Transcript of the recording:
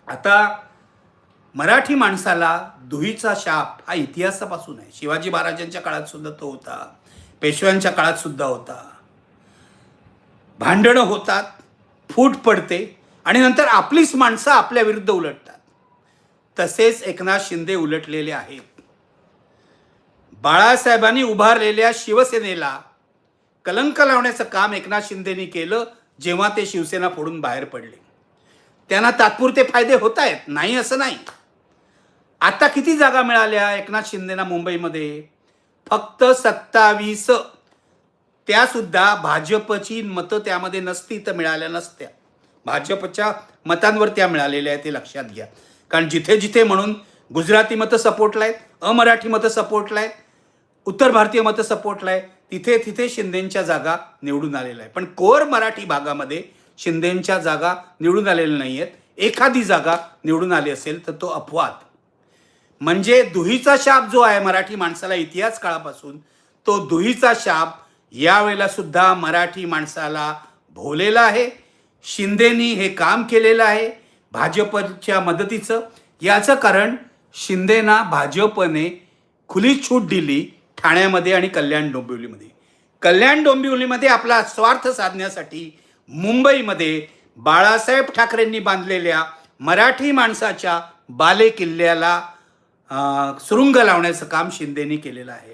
आता मराठी माणसाला दुहीचा शाप हा इतिहासापासून आहे. शिवाजी महाराजांच्या काळात सुद्धा तो होता, पेशव्यांच्या काळात सुद्धा होता. भांडणं होतात, फूट पडते आणि नंतर आपलीच माणसं आपल्या विरुद्ध उलटतात. तसेच एकनाथ शिंदे उलटलेले आहेत. बाळासाहेबांनी उभारलेल्या शिवसेनेला कलंक लावण्याचं काम एकनाथ शिंदेनी केलं जेव्हा ते शिवसेना फोडून बाहेर पडले. त्यांना तात्पुरते फायदे होत आहेत, नाही असं नाही. आता किती जागा मिळाल्या एकनाथ शिंदेना मुंबईमध्ये? फक्त 27. त्यासुद्धा भाजपची मतं त्यामध्ये नसती तर मिळाल्या नसत्या. भाजपच्या मतांवर त्या मिळालेल्या आहेत, ते लक्षात घ्या. कारण जिथे जिथे म्हणून गुजराती मतं सपोर्टला आहेत, अमराठी मतं सपोर्टला आहेत, उत्तर भारतीय मतं सपोर्टला आहे, तिथे तिथे शिंदेंच्या जागा निवडून आलेल्या आहे. पण कोर मराठी भागामध्ये शिंदेंच्या जागा निवडून आलेल्या नाही आहेत. एखादी जागा निवडून आली असेल तर तो अपवाद. म्हणजे दुहीचा शाप जो आहे मराठी माणसाला इतिहास काळापासून, तो दुहीचा शाप यावेळेला सुद्धा मराठी माणसाला भोवलेला आहे. शिंदेनी हे काम केलेलं आहे भाजपच्या मदतीचं. याचं कारण शिंदेना भाजपने खुली छूट दिली ठाण्यामध्ये आणि कल्याण डोंबिवलीमध्ये. कल्याण डोंबिवलीमध्ये आपला स्वार्थ साधण्यासाठी मुंबईमध्ये बाळासाहेब ठाकरेंनी बांधलेल्या मराठी माणसाच्या बालेकिल्ल्याला सुरुंग लावण्याचं काम शिंदेनी केलेलं आहे.